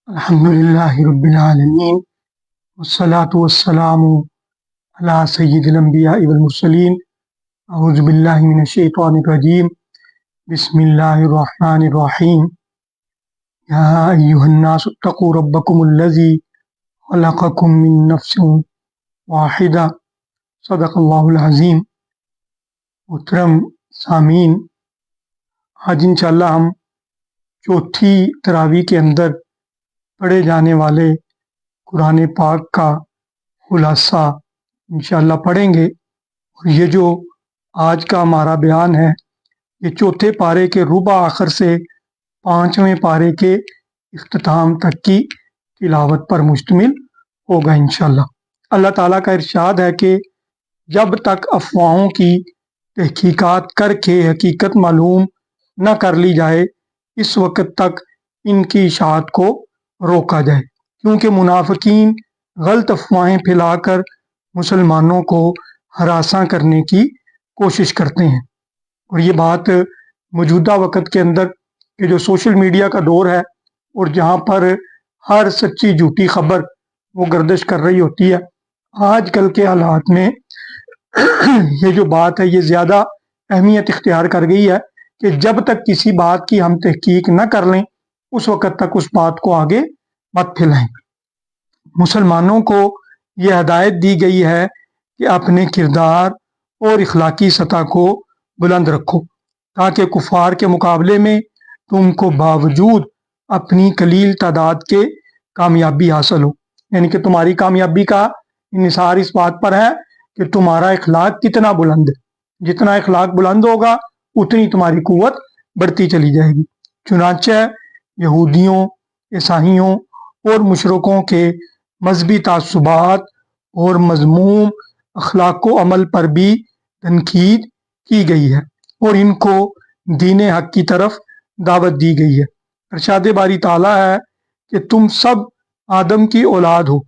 الحمدللہ رب العالمین والصلاة والسلام علی سید الانبیاء والمرسلین اعوذ باللہ من الشیطان الرجیم بسم اللہ الرحمن الرحیم یا ایہا الناس اتقوا ربکم الذی خلقکم من نفس واحدہ صدق اللہ العظیم۔ محترم سامعین، آج انشاءاللہ ہم چوتھی تراویح کے اندر پڑھے جانے والے قرآن پاک کا خلاصہ انشاءاللہ پڑھیں گے، اور یہ جو آج کا ہمارا بیان ہے یہ چوتھے پارے کے ربع آخر سے پانچویں پارے کے اختتام تک کی تلاوت پر مشتمل ہوگا انشاءاللہ۔ اللہ تعالیٰ کا ارشاد ہے کہ جب تک افواہوں کی تحقیقات کر کے حقیقت معلوم نہ کر لی جائے اس وقت تک ان کی اشاعت کو روکا جائے، کیونکہ منافقین غلط افواہیں پھیلا کر مسلمانوں کو ہراساں کرنے کی کوشش کرتے ہیں۔ اور یہ بات موجودہ وقت کے اندر کہ جو سوشل میڈیا کا دور ہے اور جہاں پر ہر سچی جھوٹی خبر وہ گردش کر رہی ہوتی ہے، آج کل کے حالات میں یہ جو بات ہے یہ زیادہ اہمیت اختیار کر گئی ہے کہ جب تک کسی بات کی ہم تحقیق نہ کر لیں اس وقت تک اس بات کو آگے مت پھیلائیں۔ مسلمانوں کو یہ ہدایت دی گئی ہے کہ اپنے کردار اور اخلاقی سطح کو بلند رکھو تاکہ کفار کے مقابلے میں تم کو باوجود اپنی قلیل تعداد کے کامیابی حاصل ہو، یعنی کہ تمہاری کامیابی کا انحصار اس بات پر ہے کہ تمہارا اخلاق کتنا بلند ہے۔ جتنا اخلاق بلند ہوگا اتنی تمہاری قوت بڑھتی چلی جائے گی۔ چنانچہ یہودیوں، عیسائیوں اور مشرکوں کے مذہبی تعصبات اور مذموم اخلاق و عمل پر بھی تنقید کی گئی ہے اور ان کو دین حق کی طرف دعوت دی گئی ہے۔ ارشاد باری تعالیٰ ہے کہ تم سب آدم کی اولاد ہو،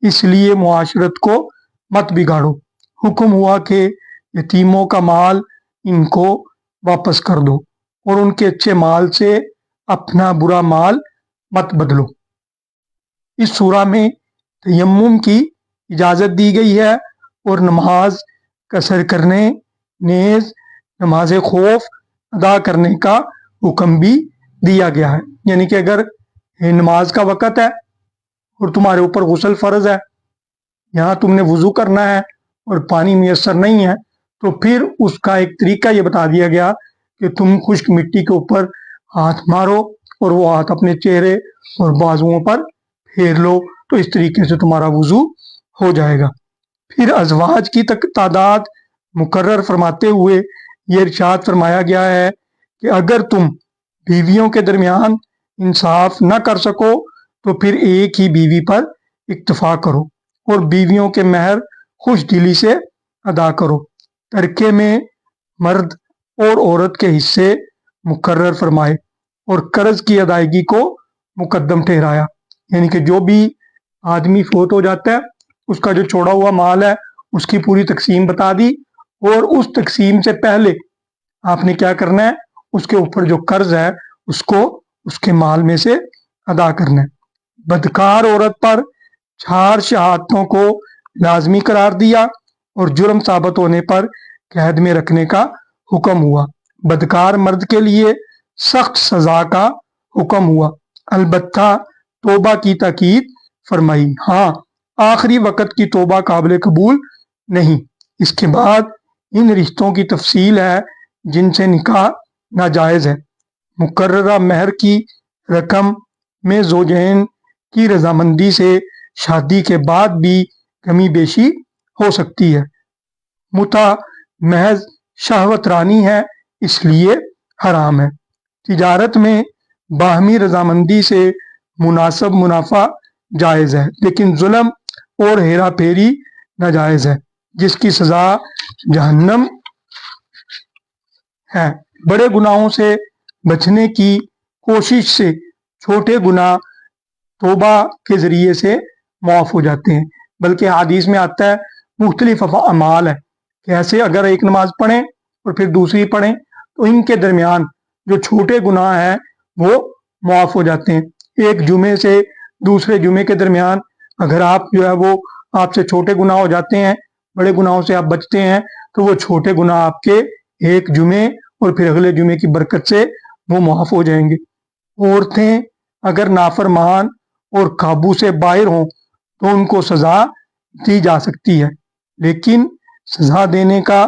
اس لیے معاشرت کو مت بگاڑو۔ حکم ہوا کہ یتیموں کا مال ان کو واپس کر دو اور ان کے اچھے مال سے اپنا برا مال مت بدلو۔ اس سورہ میں تیمم کی اجازت دی گئی ہے اور نماز قصر کرنے نیز نماز خوف ادا کرنے کا حکم بھی دیا گیا ہے، یعنی کہ اگر نماز کا وقت ہے اور تمہارے اوپر غسل فرض ہے، یہاں تم نے وضو کرنا ہے اور پانی میسر نہیں ہے، تو پھر اس کا ایک طریقہ یہ بتا دیا گیا کہ تم خشک مٹی کے اوپر ہاتھ مارو اور وہ ہاتھ اپنے چہرے اور بازوؤں پر پھیر لو، تو اس طریقے سے تمہارا وضو ہو جائے گا۔ پھر ازواج کی تعداد مقرر فرماتے ہوئے یہ ارشاد فرمایا گیا ہے کہ اگر تم بیویوں کے درمیان انصاف نہ کر سکو تو پھر ایک ہی بیوی پر اکتفا کرو اور بیویوں کے مہر خوش دلی سے ادا کرو۔ ترکے میں مرد اور عورت کے حصے مقرر فرمائے اور قرض کی ادائیگی کو مقدم ٹھہرایا، یعنی کہ جو بھی آدمی فوت ہو جاتا ہے اس کا جو چھوڑا ہوا مال ہے اس کی پوری تقسیم بتا دی، اور اس تقسیم سے پہلے آپ نے کیا کرنا ہے، اس کے اوپر جو قرض ہے اس کو اس کے مال میں سے ادا کرنا ہے۔ بدکار عورت پر 4 شہادتوں کو لازمی قرار دیا اور جرم ثابت ہونے پر قید میں رکھنے کا حکم ہوا۔ بدکار مرد کے لیے سخت سزا کا حکم ہوا، البتہ توبہ کی تاکید فرمائی، ہاں آخری وقت کی توبہ قابل قبول نہیں۔ اس کے بعد ان رشتوں کی تفصیل ہے جن سے نکاح ناجائز ہے۔ مقررہ مہر کی رقم میں زوجین کی رضامندی سے شادی کے بعد بھی کمی بیشی ہو سکتی ہے۔ متع محض شہوت رانی ہے، اس لیے حرام ہے۔ تجارت میں باہمی رضامندی سے مناسب منافع جائز ہے، لیکن ظلم اور ہیرا پھیری ناجائز ہے جس کی سزا جہنم ہے۔ بڑے گناہوں سے بچنے کی کوشش سے چھوٹے گناہ توبہ کے ذریعے سے معاف ہو جاتے ہیں، بلکہ حدیث میں آتا ہے مختلف اعمال ہے کہ ایسے اگر ایک نماز پڑھیں اور پھر دوسری پڑھیں تو ان کے درمیان جو چھوٹے گناہ ہیں وہ معاف ہو جاتے ہیں۔ ایک جمعے سے دوسرے جمعے کے درمیان اگر آپ جو ہے وہ آپ سے چھوٹے گناہ ہو جاتے ہیں، بڑے گناہوں سے آپ بچتے ہیں، تو وہ چھوٹے گناہ آپ کے ایک جمعے اور پھر اگلے جمعے کی برکت سے وہ معاف ہو جائیں گے۔ عورتیں اگر نافرمان اور قابو سے باہر ہوں تو ان کو سزا دی جا سکتی ہے، لیکن سزا دینے کا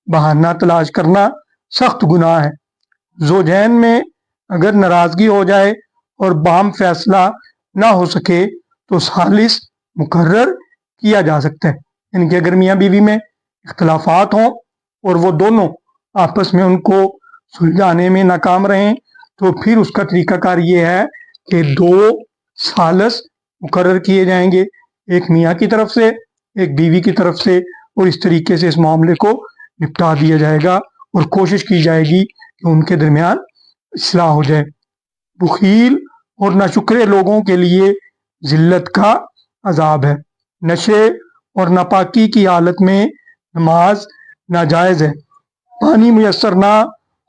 بہانہ تلاش کرنا سخت گناہ ہے۔ زوجین میں اگر ناراضگی ہو جائے اور باہم فیصلہ نہ ہو سکے تو ثالث مقرر کیا جا سکتا ہے، یعنی کہ اگر میاں بیوی میں اختلافات ہوں اور وہ دونوں آپس میں ان کو سلجھانے میں ناکام رہیں تو پھر اس کا طریقہ کار یہ ہے کہ 2 ثالث مقرر کیے جائیں گے، ایک میاں کی طرف سے ایک بیوی کی طرف سے، اور اس طریقے سے اس معاملے کو نپٹا دیا جائے گا اور کوشش کی جائے گی کہ ان کے درمیان اصلاح ہو جائے۔ بخیل اور ناشکرے لوگوں کے لیے ذلت کا عذاب ہے۔ نشے اور ناپاکی کی حالت میں نماز ناجائز ہے۔ پانی میسر نہ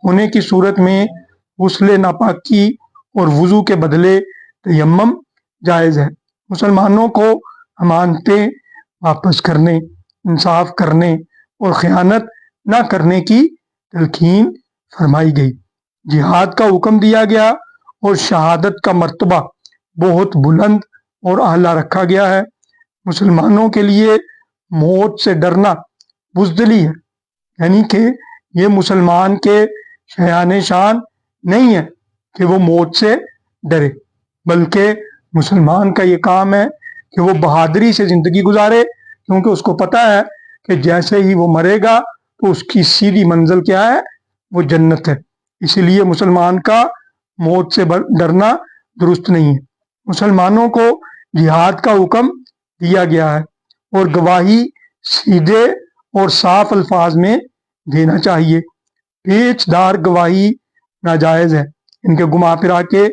ہونے کی صورت میں غسل ناپاکی اور وضو کے بدلے تیمم جائز ہے۔ مسلمانوں کو امانتیں واپس کرنے، انصاف کرنے اور خیانت نہ کرنے کی تلقین فرمائی گئی۔ جہاد کا حکم دیا گیا اور شہادت کا مرتبہ بہت بلند اور اعلیٰ رکھا گیا ہے۔ مسلمانوں کے لیے موت سے ڈرنا بزدلی ہے، یعنی کہ یہ مسلمان کے شایان شان نہیں ہے کہ وہ موت سے ڈرے، بلکہ مسلمان کا یہ کام ہے کہ وہ بہادری سے زندگی گزارے، کیونکہ اس کو پتہ ہے کہ جیسے ہی وہ مرے گا تو اس کی سیدھی منزل کیا ہے؟ وہ جنت ہے۔ اسی لیے مسلمان کا موت سے ڈرنا درست نہیں ہے۔ مسلمانوں کو جہاد کا حکم دیا گیا ہے اور گواہی سیدھے اور صاف الفاظ میں دینا چاہیے۔ پیچ دار گواہی ناجائز ہے، ان کے گھما پھرا کے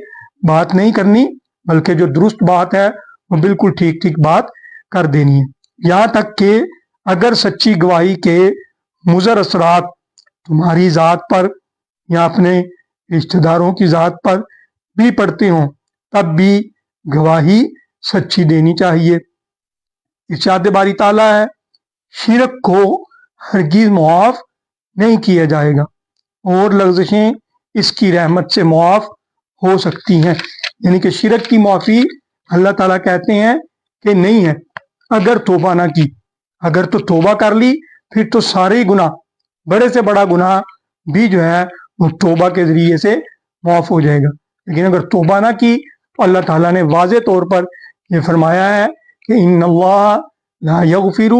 بات نہیں کرنی، بلکہ جو درست بات ہے وہ بالکل ٹھیک ٹھیک بات کر دینی ہے۔ یہاں تک کہ اگر سچی گواہی کے مضر اثرات تمہاری ذات پر یا اپنے رشتہ داروں کی ذات پر بھی پڑتے ہوں تب بھی گواہی سچی دینی چاہیے۔ ارشاد باری تعالیٰ ہے، شرک کو ہرگز معاف نہیں کیا جائے گا اور لغزشیں اس کی رحمت سے معاف ہو سکتی ہیں، یعنی کہ شرک کی معافی اللہ تعالیٰ کہتے ہیں کہ نہیں ہے اگر توبہ نہ کی۔ اگر تو توبہ کر لی پھر تو سارے گناہ، بڑے سے بڑا گناہ بھی جو ہے وہ توبہ کے ذریعے سے معاف ہو جائے گا، لیکن اگر توبہ نہ کی تو اللہ تعالیٰ نے واضح طور پر یہ فرمایا ہے کہ ان اللہ لا یغفر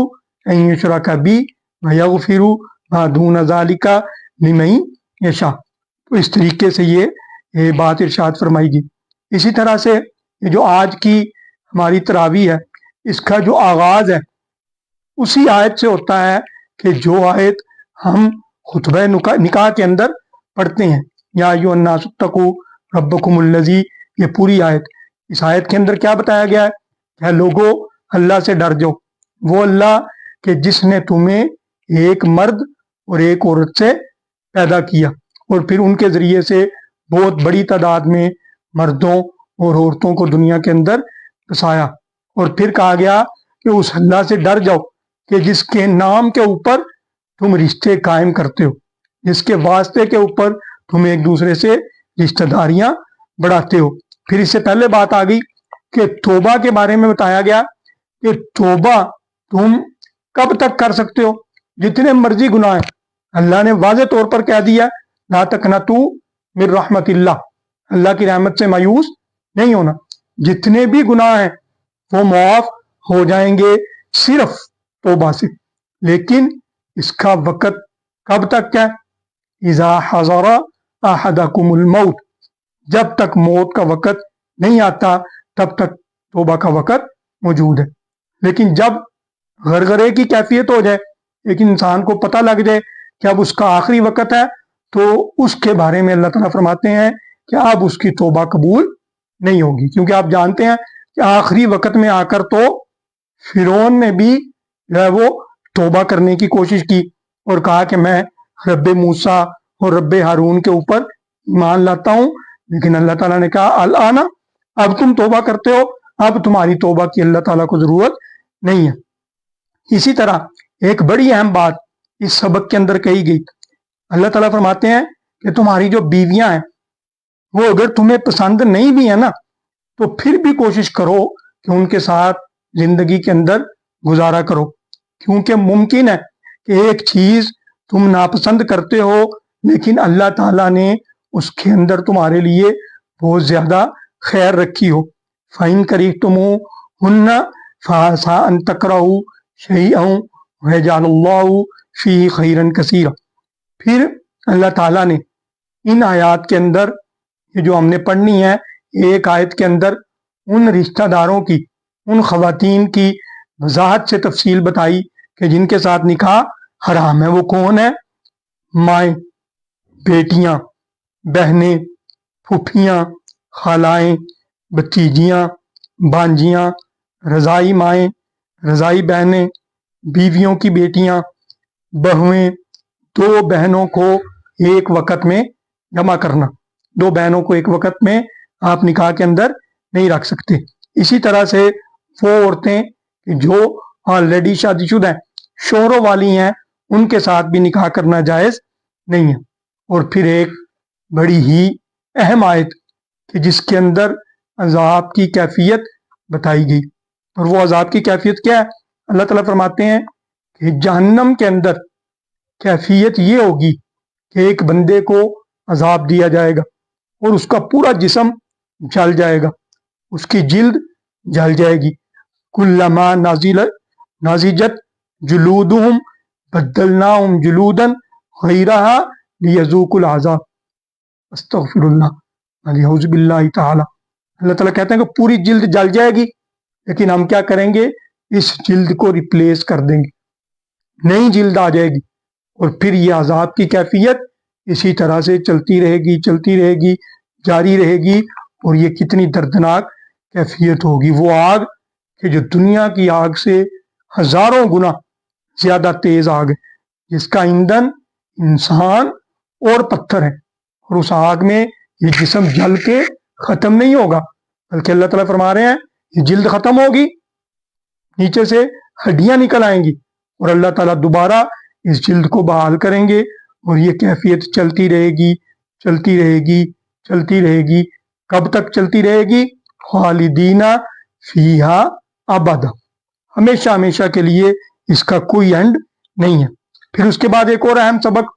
ان یشرک بہ ویغفر ما دون ذلک لمن یشاء۔ تو اس طریقے سے یہ بات ارشاد فرمائی گئی۔ اسی طرح سے یہ جو آج کی ہماری تراویح ہے، اس کا جو آغاز ہے اسی آیت سے ہوتا ہے کہ جو آیت ہم خطبہ نکاح کے اندر پڑھتے ہیں، یا ایھا الناس اتقوا ربکم الذی، یہ پوری آیت، اس آیت کے اندر کیا بتایا گیا ہے کہ لوگوں اللہ سے ڈر جاؤ، وہ اللہ کہ جس نے تمہیں ایک مرد اور ایک عورت سے پیدا کیا اور پھر ان کے ذریعے سے بہت بڑی تعداد میں مردوں اور عورتوں کو دنیا کے اندر بسایا، اور پھر کہا گیا کہ اس اللہ سے ڈر جاؤ کہ جس کے نام کے اوپر تم رشتے قائم کرتے ہو، جس کے واسطے کے اوپر تم ایک دوسرے سے رشتہ داریاں بڑھاتے ہو۔ پھر اس سے پہلے بات آ گئی کہ توبہ کے بارے میں بتایا گیا کہ توبہ تم کب تک کر سکتے ہو؟ جتنے مرضی گناہ ہیں، اللہ نے واضح طور پر کہہ دیا لا تقنطوا من رحمت اللہ، اللہ کی رحمت سے مایوس نہیں ہونا۔ جتنے بھی گناہ ہیں وہ معاف ہو جائیں گے صرف توبہ سے، لیکن اس کا وقت کب تک ہے؟ اذا حضر احدکم الموت، جب تک موت کا وقت نہیں آتا تب تک توبہ کا وقت موجود ہے۔ لیکن جب غرغرے کی کیفیت ہو جائے، ایک انسان کو پتہ لگ جائے کہ اب اس کا آخری وقت ہے، تو اس کے بارے میں اللہ تعالیٰ فرماتے ہیں کہ اب اس کی توبہ قبول نہیں ہوگی، کیونکہ آپ جانتے ہیں کہ آخری وقت میں آ کر تو فرعون نے بھی جو ہے وہ توبہ کرنے کی کوشش کی اور کہا کہ میں رب موسیٰ اور رب ہارون کے اوپر ایمان لاتا ہوں، لیکن اللہ تعالیٰ نے کہا الآن، اب تم توبہ کرتے ہو اب تمہاری توبہ کی اللہ تعالیٰ کو ضرورت نہیں ہے۔ اسی طرح ایک بڑی اہم بات اس سبق کے اندر کہی گئی، اللہ تعالیٰ فرماتے ہیں کہ تمہاری جو بیویاں ہیں وہ اگر تمہیں پسند نہیں بھی ہے نا تو پھر بھی کوشش کرو کہ ان کے ساتھ زندگی کے اندر گزارا کرو، کیونکہ ممکن ہے کہ ایک چیز تم ناپسند کرتے ہو لیکن اللہ تعالیٰ نے اس کے اندر تمہارے لیے بہت زیادہ خیر رکھی ہو۔ فَإِن كَرِهْتُمُوهُنَّ فَعَسَىٰ أَن تَكْرَهُوا شَيْئًا وَيَجْعَلَ اللَّهُ فِيهِ خَيْرًا كَثِيرًا۔ پھر اللہ تعالیٰ نے ان آیات کے اندر یہ جو ہم نے پڑھنی ہے، ایک آیت کے اندر ان رشتہ داروں کی، ان خواتین کی وضاحت سے تفصیل بتائی کہ جن کے ساتھ نکاح حرام ہے۔ وہ کون ہے؟ مائیں، بیٹیاں، بہنیں، پھوپھیاں، خالائیں، بھتیجیاں، بانجیاں، رضائی مائیں، رضائی بہنیں، بیویوں کی بیٹیاں، بہویں، دو بہنوں کو ایک وقت میں جمع کرنا، دو بہنوں کو ایک وقت میں آپ نکاح کے اندر نہیں رکھ سکتے۔ اسی طرح سے وہ عورتیں جو آلریڈی شادی شدہ ہیں، شوہروں والی ہیں، ان کے ساتھ بھی نکاح کرنا جائز نہیں ہے۔ اور پھر ایک بڑی ہی اہم آیت کہ جس کے اندر عذاب کی کیفیت بتائی گئی، اور وہ عذاب کی کیفیت کیا ہے؟ اللہ تعالیٰ فرماتے ہیں کہ جہنم کے اندر کیفیت یہ ہوگی کہ ایک بندے کو عذاب دیا جائے گا اور اس کا پورا جسم جل جائے گا، اس کی جلد جل جائے گی۔ کلما ناضجت جلودہم بدلناہم جلودا غیرہا لیذوقوا العذاب۔ استغفر اللہ، اعوذ باللہ تعالی۔ اللہ تعالیٰ کہتے ہیں کہ پوری جلد جل جائے گی، لیکن ہم کیا کریں گے؟ اس جلد کو ریپلیس کر دیں گے، نئی جلد آ جائے گی، اور پھر یہ عذاب کی کیفیت اسی طرح سے چلتی رہے گی، چلتی رہے گی، جاری رہے گی۔ اور یہ کتنی دردناک کیفیت ہوگی، وہ آگ کہ جو دنیا کی آگ سے ہزاروں گنا زیادہ تیز آگ ہے، جس کا ایندھن انسان اور پتھر ہے، اور اس آگ میں یہ جسم جل کے ختم نہیں ہوگا، بلکہ اللہ تعالیٰ فرما رہے ہیں یہ جلد ختم ہوگی، نیچے سے ہڈیاں نکل آئیں گی، اور اللہ تعالیٰ دوبارہ اس جلد کو بحال کریں گے، اور یہ کیفیت چلتی رہے گی، چلتی رہے گی، چلتی رہے گی۔ کب تک چلتی رہے گی؟ خالدین فیہا ابدا، ہمیشہ ہمیشہ کے لیے، اس کا کوئی اینڈ نہیں ہے۔ پھر اس کے بعد ایک اور اہم سبق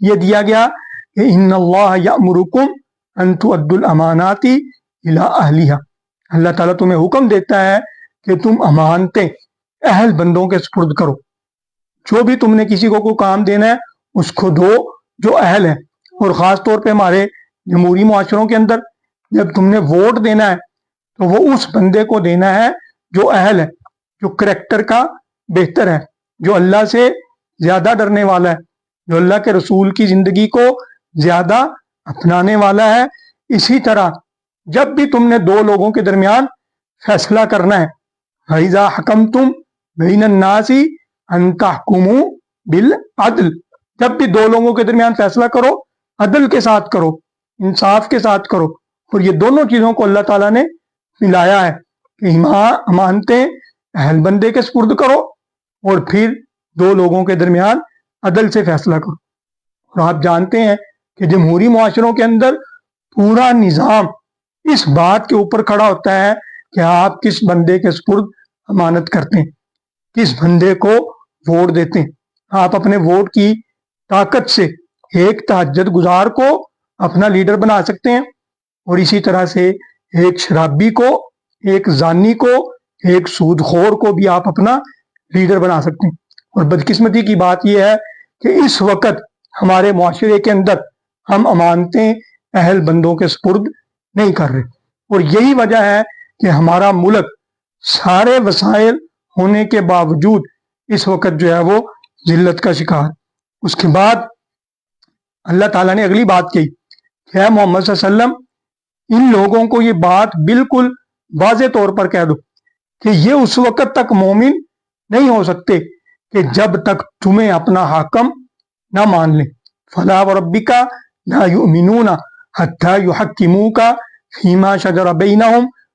یہ دیا گیا کہ ان اللہ یأمرکم ان تؤدوا الامانات الی اہلہا، اللہ تعالیٰ تمہیں حکم دیتا ہے کہ تم امانتیں اہل بندوں کے سپرد کرو۔ جو بھی تم نے کسی کو کوئی کام دینا ہے اس کو دو جو اہل ہے، اور خاص طور پہ ہمارے جمہوری معاشروں کے اندر جب تم نے ووٹ دینا ہے تو وہ اس بندے کو دینا ہے جو اہل ہے، جو کریکٹر کا بہتر ہے، جو اللہ سے زیادہ ڈرنے والا ہے، جو اللہ کے رسول کی زندگی کو زیادہ اپنانے والا ہے۔ اسی طرح جب بھی تم نے دو لوگوں کے درمیان فیصلہ کرنا ہے، فَإِذَا حَكَمْتُمْ بَيْنَ النَّاسِ أَن تَحْكُمُوا بِالْعَدْلِ، جب بھی دو لوگوں کے درمیان فیصلہ کرو، عدل کے ساتھ کرو، انصاف کے ساتھ کرو۔ اور یہ دونوں چیزوں کو اللہ تعالیٰ نے ملایا ہے کہ امانتیں اہل بندے کے سپرد کرو، اور پھر دو لوگوں کے درمیان عدل سے فیصلہ کرو۔ اور آپ جانتے ہیں کہ جمہوری معاشروں کے اندر پورا نظام اس بات کے اوپر کھڑا ہوتا ہے کہ آپ کس بندے کے سپرد امانت کرتے ہیں، کس بندے کو ووٹ دیتے ہیں۔ آپ اپنے ووٹ کی طاقت سے ایک تہجد گزار کو اپنا لیڈر بنا سکتے ہیں، اور اسی طرح سے ایک شرابی کو، ایک زانی کو، ایک سود خور کو بھی آپ اپنا لیڈر بنا سکتے ہیں۔ اور بدقسمتی کی بات یہ ہے کہ اس وقت ہمارے معاشرے کے اندر ہم امانتیں اہل بندوں کے سپرد نہیں کر رہے، اور یہی وجہ ہے کہ ہمارا ملک سارے وسائل ہونے کے باوجود اس وقت جو ہے وہ ذلت کا شکار۔ اس کے بعد اللہ تعالیٰ نے اگلی بات کہی کہ اے محمد صلی اللہ علیہ وسلم، ان لوگوں کو یہ بات بالکل واضح طور پر کہہ دو کہ یہ اس وقت تک مومن نہیں ہو سکتے کہ جب تک تمہیں اپنا حاکم نہ مان لیں۔ فلا وربک لا یؤمنون حتی یحکموک فیما شجر بینہم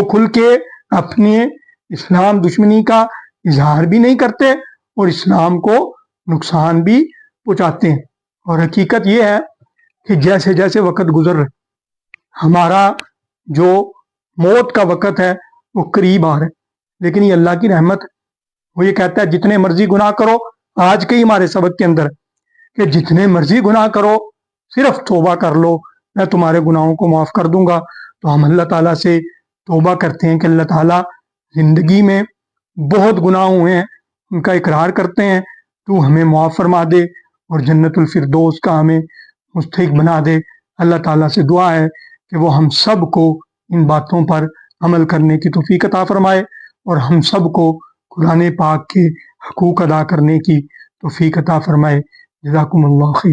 وہ کھل کے اپنے اسلام دشمنی کا اظہار بھی نہیں کرتے اور اسلام کو نقصان بھی پہنچاتے ہیں۔ اور حقیقت یہ ہے کہ جیسے جیسے وقت گزر رہا ہے، ہمارا جو موت کا وقت ہے وہ قریب آ رہا ہے، لیکن یہ اللہ کی رحمت ہے۔ وہ یہ کہتا ہے جتنے مرضی گناہ کرو، آج کے ہی ہمارے سبق کے اندر کہ جتنے مرضی گناہ کرو، صرف توبہ کر لو، میں تمہارے گناہوں کو معاف کر دوں گا۔ تو ہم اللہ تعالیٰ سے توبہ کرتے ہیں کہ اللہ تعالیٰ زندگی میں بہت گناہ ہوئے ہیں، ان کا اقرار کرتے ہیں، تو ہمیں معاف فرما دے اور جنت الفردوس کا ہمیں مستحق بنا دے۔ اللہ تعالیٰ سے دعا ہے کہ وہ ہم سب کو ان باتوں پر عمل کرنے کی توفیق عطا فرمائے اور ہم سب کو قرآن پاک کے حقوق ادا کرنے کی توفیق عطا فرمائے۔ جزاکم اللہ خیر۔